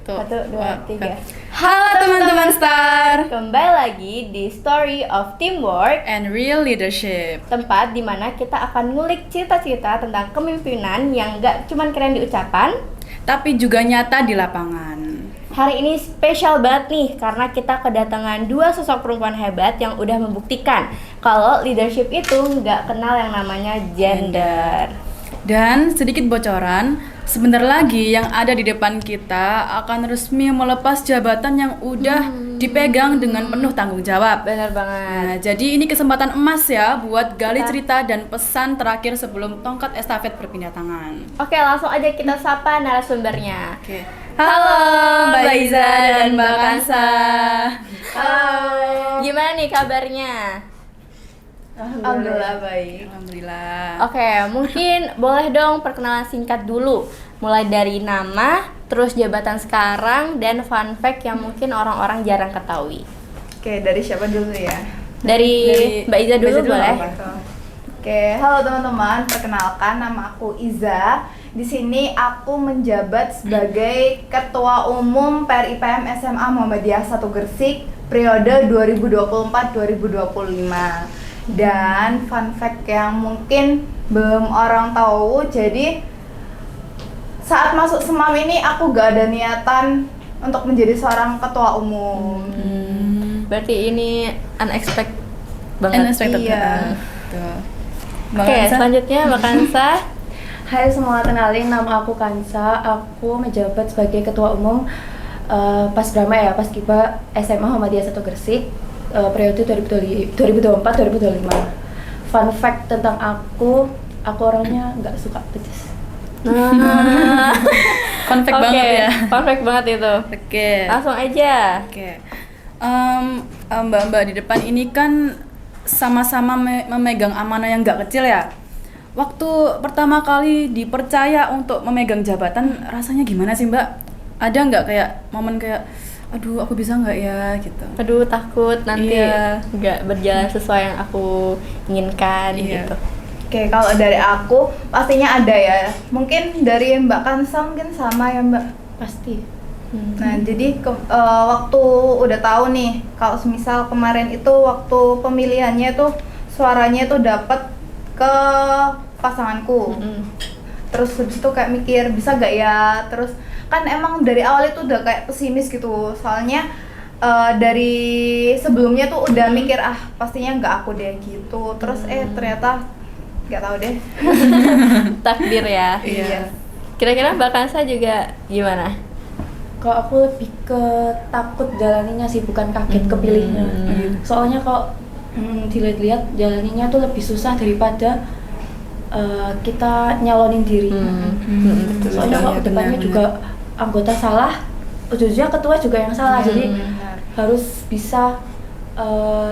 Tuh. 1, 2, 3. Halo teman-teman Star Kembali lagi di Story of Teamwork, and Real Leadership. tempat di mana kita akan ngulik cerita-cerita tentang kepemimpinan yang gak cuman keren di ucapan, Tapi juga nyata di lapangan. Hari ini spesial banget nih karena kita kedatangan 2 sosok perempuan hebat yang udah membuktikan kalau leadership itu nggak kenal yang namanya gender. Dan sedikit bocoran, sebentar lagi yang ada di depan kita akan resmi melepas jabatan yang udah dipegang dengan penuh tanggung jawab. Bener banget. Nah, jadi ini kesempatan emas ya buat gali cerita dan pesan terakhir sebelum tongkat estafet berpindah tangan. Oke, langsung aja kita sapa narasumbernya. Oke. Halo, Mbak Iza dan Mbak Kansa. Halo. Gimana nih kabarnya? Alhamdulillah baik. Alhamdulillah. Oke, mungkin boleh dong perkenalan singkat dulu. Mulai dari nama, terus jabatan sekarang, dan fun fact yang mungkin orang-orang jarang ketahui. Oke, dari siapa dulu ya? Dari Mbak Iza dulu boleh? Oke, halo teman-teman. Perkenalkan, nama aku Iza. Di sini aku menjabat sebagai Ketua Umum PRIPM SMA Muhammadiyah 1 Gresik periode 2024-2025. Dan fun fact yang mungkin belum orang tahu, jadi saat masuk SEMAM ini aku gak ada niatan untuk menjadi seorang ketua umum. Berarti ini unexpected banget. Unexpected. Iya. Betul. Mbak Oke, Kansa? selanjutnya Mbak Kansa. Hai semua, kenalin nama aku Kansa. Aku menjabat sebagai Ketua Umum Pas Brama ya, Pas Kiba SMA Muhammadiyah 1 Gresik periode 2024-2025. Fun fact tentang aku orangnya nggak suka pedes. Nah, Fun fact banget ya. Fun fact banget itu. Oke. Langsung aja. Oke. Mbak-mbak di depan ini kan sama-sama memegang amanah yang nggak kecil ya. Waktu pertama kali dipercaya untuk memegang jabatan, rasanya gimana sih Mbak? Ada nggak kayak momen kayak, aduh aku bisa nggak ya gitu? Aduh, takut nanti Iya. nggak berjalan sesuai yang aku inginkan Iya. gitu. Oke, kalau dari aku pastinya ada ya. Mungkin dari Mbak Kansa mungkin sama ya Mbak. Pasti. Nah, jadi waktu udah tahu nih, kalau semisal kemarin itu waktu pemilihannya tuh suaranya tuh dapat ke pasanganku. Terus habis itu kayak mikir bisa gak ya, terus kan emang dari awal itu udah kayak pesimis gitu, soalnya dari sebelumnya tuh udah mikir pastinya nggak aku deh gitu, terus ternyata nggak tahu deh. Takdir ya. Iya. Kira-kira Mbak Kansa juga gimana? Kalau aku lebih ke takut jalaninya sih, bukan kaget kepilihnya. Soalnya kalau dilihat-lihat jalaninya tuh lebih susah daripada kita nyalonin diri. Soalnya kalau kedepannya juga anggota salah, ujung-ujungnya ketua juga yang salah. Jadi harus bisa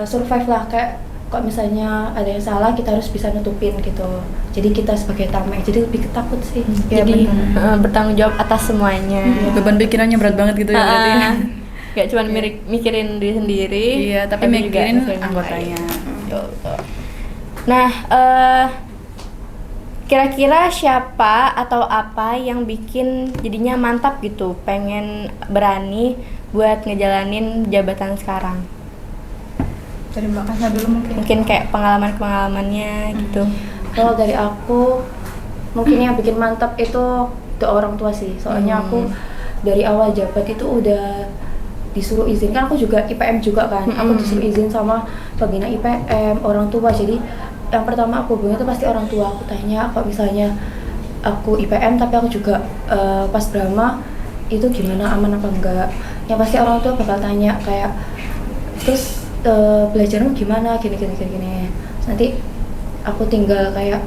survive lah, kayak kok misalnya ada yang salah kita harus bisa nutupin gitu. Jadi kita sebagai tameng, jadi lebih ketakut sih. Iya, Jadi benar. bertanggung jawab atas semuanya. Beban pikirannya berat banget gitu ya berarti. Gak cuma mikirin diri sendiri, Iya, tapi juga mikirin mikirin yang anggotanya. lain. Nah, kira-kira siapa atau apa yang bikin jadinya mantap gitu, pengen berani buat ngejalanin jabatan sekarang? Dari Mbak Kansa dulu mungkin. Mungkin kayak pengalaman-pengalamannya gitu. Kalau dari aku, mungkin yang bikin mantap itu doa orang tua sih. Soalnya aku dari awal jabat itu udah disuruh izin, kan aku juga IPM juga kan. Aku disuruh izin sama pembina IPM, orang tua. Jadi yang pertama aku hubungi itu pasti orang tua. Aku tanya kalau misalnya aku IPM tapi aku juga pas Brahma, itu gimana, aman apa enggak. Yang pasti orang tua bakal tanya kayak, terus belajarmu gimana, gini. Terus nanti aku tinggal kayak,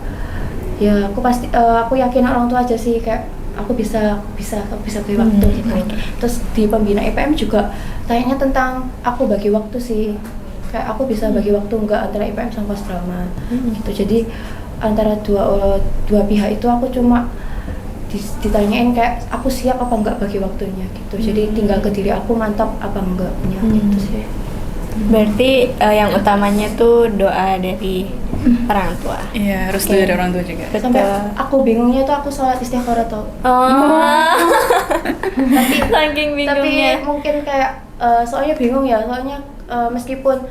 ya aku pasti aku yakin orang tua aja sih, kayak aku bisa bagi waktu gitu. Terus di pembina IPM juga tanya tentang aku bagi waktu sih, kayak aku bisa bagi waktu enggak antara IPM sama Pas Brahma gitu. Jadi antara dua pihak itu aku cuma ditanyain kayak aku siap apa enggak bagi waktunya gitu. Jadi tinggal ke diri aku mantap apa enggaknya gitu sih. Berarti yang utamanya tuh doa dari orang tua. Iya, harus Oke. dari orang tua juga. Sampai aku bingungnya tuh aku sholat istikharah tuh. Oh. Tapi Saking bingungnya. mungkin kayak soalnya bingung ya, soalnya meskipun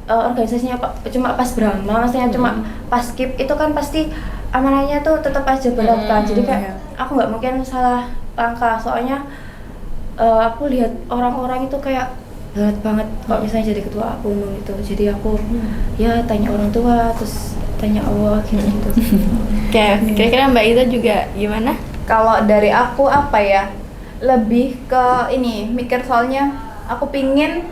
organisasinya cuma pas Brahma, maksudnya cuma pas skip itu kan pasti amanahnya tuh tetap aja berat kan. Jadi kayak aku nggak mungkin salah langkah, soalnya aku lihat orang-orang itu kayak berat banget kalau misalnya jadi ketua umum itu. Jadi aku ya tanya orang tua, terus tanya Allah gitu. Oke, kira-kira Mbak Iza juga gimana? Kalau dari aku apa ya, lebih ke ini mikir, soalnya aku pingin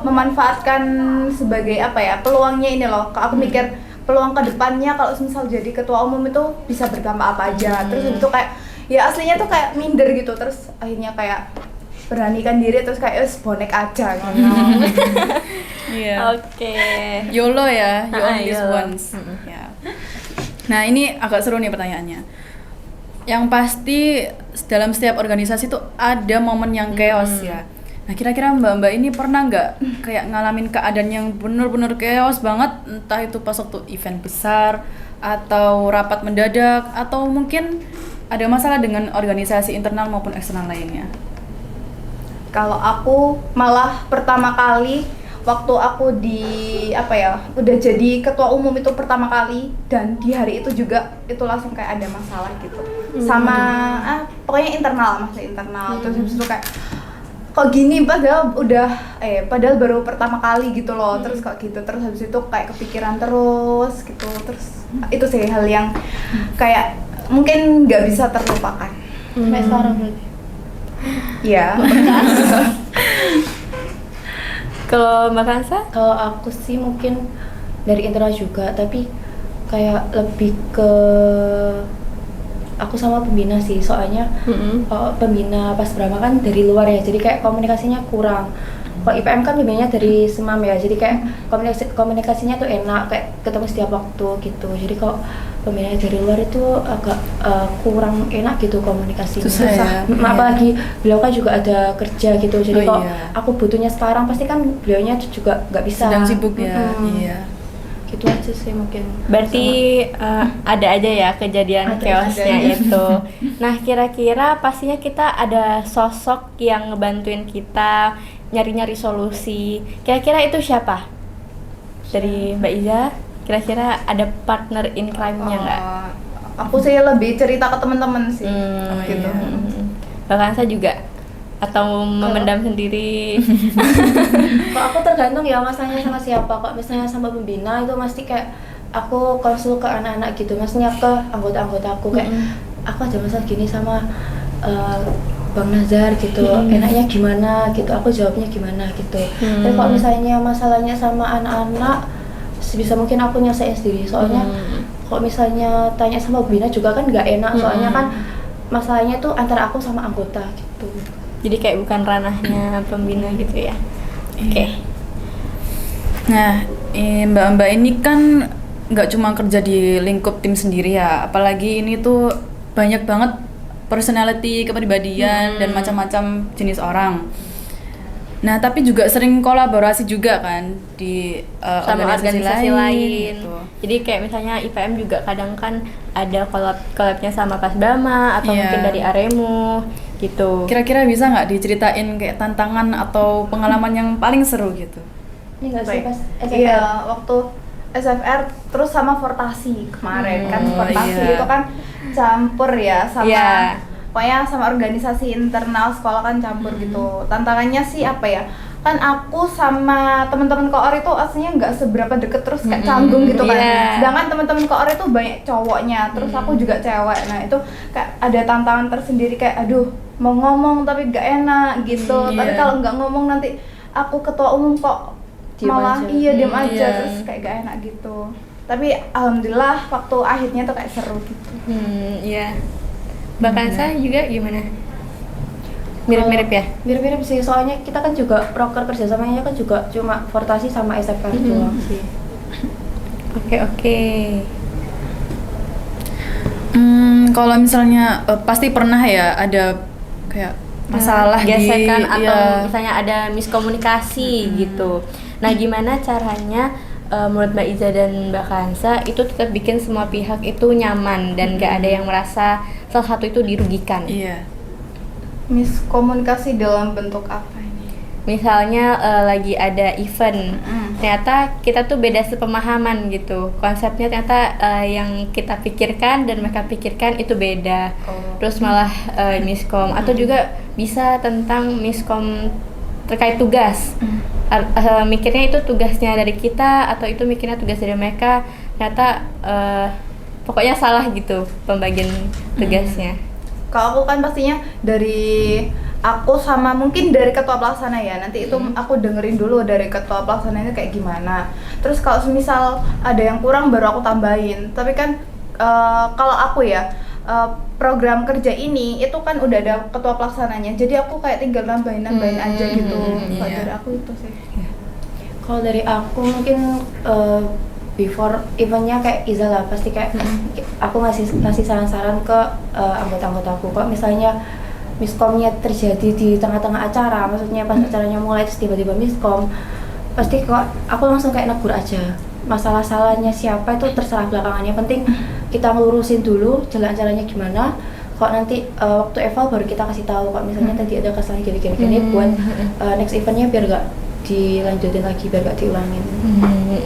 memanfaatkan sebagai apa ya, peluangnya ini loh. Aku mikir peluang kedepannya kalau misal jadi ketua umum itu bisa berdampak apa aja. Terus itu kayak ya aslinya tuh kayak minder gitu, terus akhirnya kayak beranikan diri, terus kayak bonek aja gitu. Iya. Oke. YOLO ya, you only live YOLO. once. Ya. Nah, ini agak seru nih pertanyaannya. Yang pasti dalam setiap organisasi tuh ada momen yang chaos ya. Nah, kira-kira mbak-mbak ini pernah nggak kayak ngalamin keadaan yang bener-bener chaos banget, entah itu pas waktu event besar atau rapat mendadak, atau mungkin ada masalah dengan organisasi internal maupun eksternal lainnya? Kalau aku malah pertama kali waktu aku di apa ya, udah jadi ketua umum itu pertama kali, dan di hari itu juga itu langsung kayak ada masalah gitu. Sama pokoknya internal, masih internal. Terus habis itu kayak kok gini, padahal padahal baru pertama kali gitu loh. Terus kok gitu, terus habis itu kayak kepikiran terus gitu. Terus itu sih hal yang kayak mungkin nggak bisa terlupakan. Sampai sekarang berarti. Iya. Kalau Mbak Kansa? Kalau aku sih mungkin dari internal juga, tapi kayak lebih ke aku sama pembina sih, soalnya pembina pas Brahma kan dari luar ya, jadi kayak komunikasinya kurang. Kalau IPM kan pembinanya dari Semam ya, jadi kayak komunikasinya tuh enak, kayak ketemu setiap waktu gitu. Jadi kalau pembinanya dari luar itu agak kurang enak gitu komunikasinya. Susah ya? Apalagi beliau kan juga ada kerja gitu, jadi Oh, kalau iya. aku butuhnya sekarang pasti kan beliaunya juga nggak bisa. Sedang sibuk ya. Iya. Gitu aja sih mungkin. Berarti ada aja ya kejadian Ada chaosnya aja. itu. Nah, kira-kira pastinya kita ada sosok yang ngebantuin kita nyari-nyari solusi. Kira-kira itu siapa? Dari Mbak Iza, kira-kira ada partner in crime-nya nggak? Aku sih lebih cerita ke teman-teman sih. Gitu. Mbak Kansa juga? Atau memendam sendiri? Kalau aku tergantung ya masalahnya sama siapa. Kalau misalnya sama pembina itu pasti kayak aku konsul ke anak-anak gitu, maksudnya ke anggota-anggota aku kayak aku ada masalah gini sama Bang Nazar gitu, enaknya gimana gitu, aku jawabnya gimana gitu. Tapi kalau misalnya masalahnya sama anak-anak, sebisa mungkin aku nyelesain sendiri, soalnya kalau misalnya tanya sama pembina juga kan nggak enak, soalnya kan masalahnya tuh antara aku sama anggota gitu. Jadi kayak bukan ranahnya pembina gitu ya? Oke. Nah, mbak-mbak ini kan nggak cuma kerja di lingkup tim sendiri ya, apalagi ini tuh banyak banget personality, kepribadian, dan macam-macam jenis orang. Nah, tapi juga sering kolaborasi juga kan di Sama organisasi lain. gitu. Jadi kayak misalnya IPM juga kadang kan ada collabnya sama Pasbama atau Iya. mungkin dari Aremu gitu. Kira-kira bisa nggak diceritain kayak tantangan atau pengalaman yang paling seru gitu? Ini nggak sih pas Iya, waktu SFR terus sama Fortasi kemarin kan, Fortasi iya. itu kan campur ya sama Iya. pokoknya sama organisasi internal sekolah kan campur gitu. Tantangannya sih apa ya? Kan aku sama teman-teman koor itu aslinya nggak seberapa deket, terus kayak canggung gitu kan. Iya. Sedangkan teman-teman koor itu banyak cowoknya, terus aku juga cewek. Nah, itu kayak ada tantangan tersendiri, kayak aduh, mau ngomong tapi nggak enak gitu. Tapi Iya. kalau nggak ngomong nanti aku ketua umum kok Diem malah aja. iya diem aja, Iya. terus kayak gak enak gitu. Tapi alhamdulillah waktu akhirnya tuh kayak seru gitu. Iya. Mbak Kansa juga gimana? Mirip-mirip ya? Mirip-mirip sih, soalnya kita kan juga proker kerjasamanya kan juga cuma Fortasi sama SFR doang sih. Oke. Kalau misalnya pasti pernah ya ada kayak masalah gesekan atau iya. misalnya ada miskomunikasi gitu. Nah, gimana caranya menurut Mbak Iza dan Mbak Kansa itu tetap bikin semua pihak itu nyaman dan gak ada yang merasa salah satu itu dirugikan? Iya. Miskomunikasi dalam bentuk apa ini? Misalnya lagi ada event, ternyata kita tuh beda sepemahaman gitu. Konsepnya ternyata yang kita pikirkan dan mereka pikirkan itu beda. Terus malah miskom atau juga bisa tentang miskom terkait tugas. Mikirnya itu tugasnya dari kita atau itu mikirnya tugas dari mereka. Ternyata pokoknya salah gitu pembagian tugasnya. Kalau aku kan pastinya dari aku sama mungkin dari ketua pelaksana ya. Nanti itu aku dengerin dulu dari ketua pelaksananya kayak gimana. Terus kalau misal ada yang kurang baru aku tambahin. Tapi kan kalau aku ya program kerja ini itu kan udah ada ketua pelaksananya. Jadi aku kayak tinggal nambahin aja gitu. Kalau dari aku itu sih. Kalau dari aku mungkin before eventnya kayak Iza lah, pasti kayak aku ngasih saran-saran ke anggota-anggotaku. Kok misalnya miskomnya terjadi di tengah-tengah acara, maksudnya pas acaranya mulai terus tiba-tiba miskom, pasti kok aku langsung kayak negur aja. Masalah salahnya siapa itu terserah belakangan, yang penting kita ngelurusin dulu jalan acaranya gimana. Kok nanti waktu eval baru kita kasih tahu kok misalnya tadi ada kesalahan gini-gini buat next eventnya biar gak dilanjutin lagi, biar gak diulangin.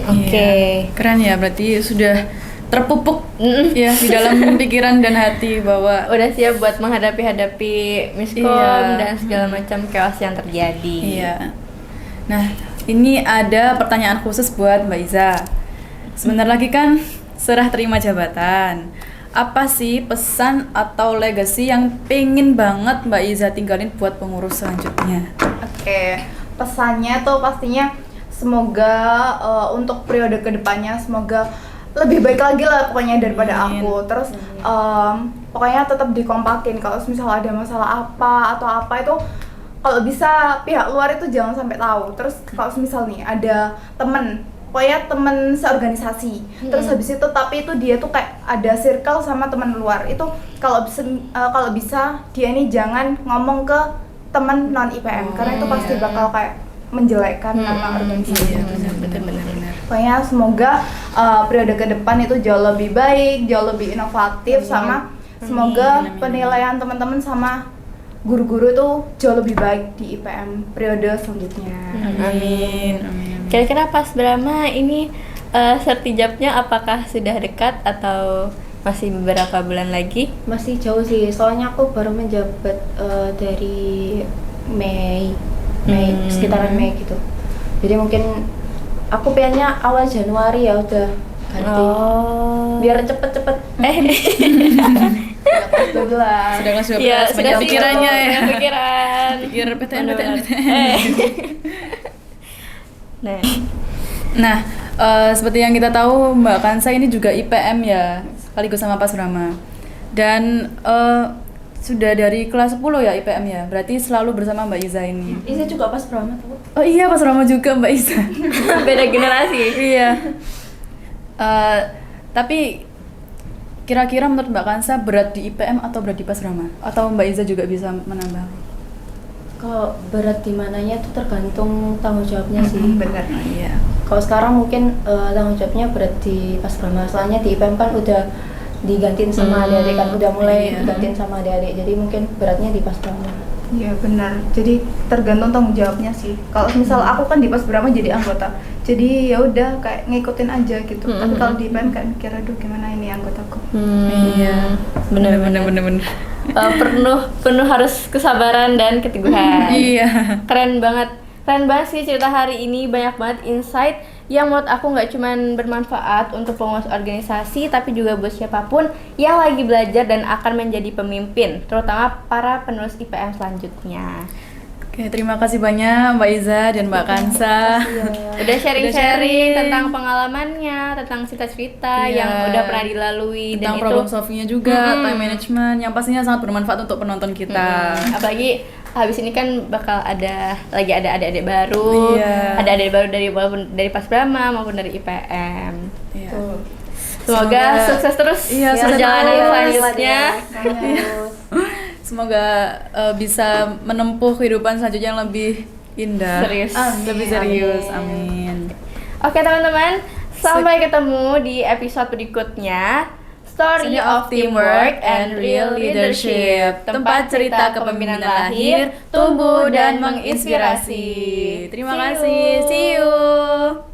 Oke. Keren ya, berarti sudah terpupuk ya di dalam pikiran dan hati bahwa Udah siap buat menghadapi miskom Iya. dan segala macam chaos yang terjadi. iya. Nah, ini ada pertanyaan khusus buat Mbak Iza. Sebentar lagi kan serah terima jabatan. Apa sih pesan atau legacy yang pengen banget Mbak Iza tinggalin buat pengurus selanjutnya? Oke, pesannya tuh pastinya semoga untuk periode kedepannya semoga lebih baik lagi lah pokoknya daripada Amin. aku. Terus pokoknya tetap dikompakin. Kalau misal ada masalah apa atau apa itu kalau bisa pihak luar itu jangan sampai tahu. Terus kalau misal nih ada temen, pokoknya temen seorganisasi. Terus habis itu tapi itu dia tuh kayak ada circle sama teman luar. Itu kalau bisa dia ini jangan ngomong ke teman non IPM karena itu pasti bakal kayak menjelekkan nama organisasi. Iya, benar. Pokoknya semoga periode ke depan itu jauh lebih baik, jauh lebih inovatif, sama semoga penilaian teman-teman sama guru-guru itu jauh lebih baik di IPM periode selanjutnya. Amin. Kira-kira pas Brahma ini sertijabnya apakah sudah dekat atau masih beberapa bulan lagi? Masih jauh sih, soalnya aku baru menjabat dari Mei sekitaran Mei gitu. Jadi mungkin aku pengennya awal Januari ya udah ganti. Biar cepet-cepet. Sudah kelas 12 Ya, banyak pikirannya ya. Pikiran. Pikir PTN. Nah, seperti yang kita tahu Mbak Kansa ini juga IPM ya, sekaligus sama Pas Brahma. Dan sudah dari kelas 10 ya IPM ya, berarti selalu bersama Mbak Iza ini. Iza juga pas Brahma tahu. Oh iya, Pas Brahma juga Mbak Iza. Beda generasi. Iya. Tapi kira-kira menurut Mbak Kansa berat di IPM atau berat di Pas Brahma? Atau Mbak Iza juga bisa menambah? Kalau berat di mananya itu tergantung tanggung jawabnya sih. Bener. Iya. Kalau sekarang mungkin tanggung jawabnya berat di Pas Brahma, soalnya di IPM kan udah digantiin sama adik-adik kan, udah mulai digantiin sama adik-adik, jadi mungkin beratnya di Pas Brahma. Iya benar. Jadi tergantung tanggung jawabnya sih. Kalau misal aku kan di Pas Brahma jadi anggota, jadi ya udah kayak ngikutin aja gitu. Tapi kalau di IPM kayak mikir aduh gimana ini anggotaku. Iya. Bener. Penuh harus kesabaran dan keteguhan. Iya. Keren banget sih cerita hari ini, banyak banget insight yang menurut aku nggak cuman bermanfaat untuk pengurus organisasi tapi juga buat siapapun yang lagi belajar dan akan menjadi pemimpin, terutama para penerus IPM selanjutnya. Oke, terima kasih banyak Mbak Iza dan Mbak Kansa. Udah sharing tentang pengalamannya, tentang cerita-cerita Iya. yang udah pernah dilalui Tentang dan problem itu solving-nya juga, time management yang pastinya sangat bermanfaat untuk penonton kita. apalagi habis ini kan bakal ada adik-adik baru, Iya. ada adik baru dari Pas Brahma maupun dari IPM. Iya. Semoga sukses terus Iya, sukses perjalanan terus. selanjutnya. Semoga bisa menempuh kehidupan selanjutnya yang lebih indah. Serius. Lebih serius. Amin. Oke teman-teman, sampai ketemu di episode berikutnya. Story of Teamwork and Real Leadership, tempat cerita kepemimpinan lahir, tumbuh dan menginspirasi. Terima See kasih. you. See you.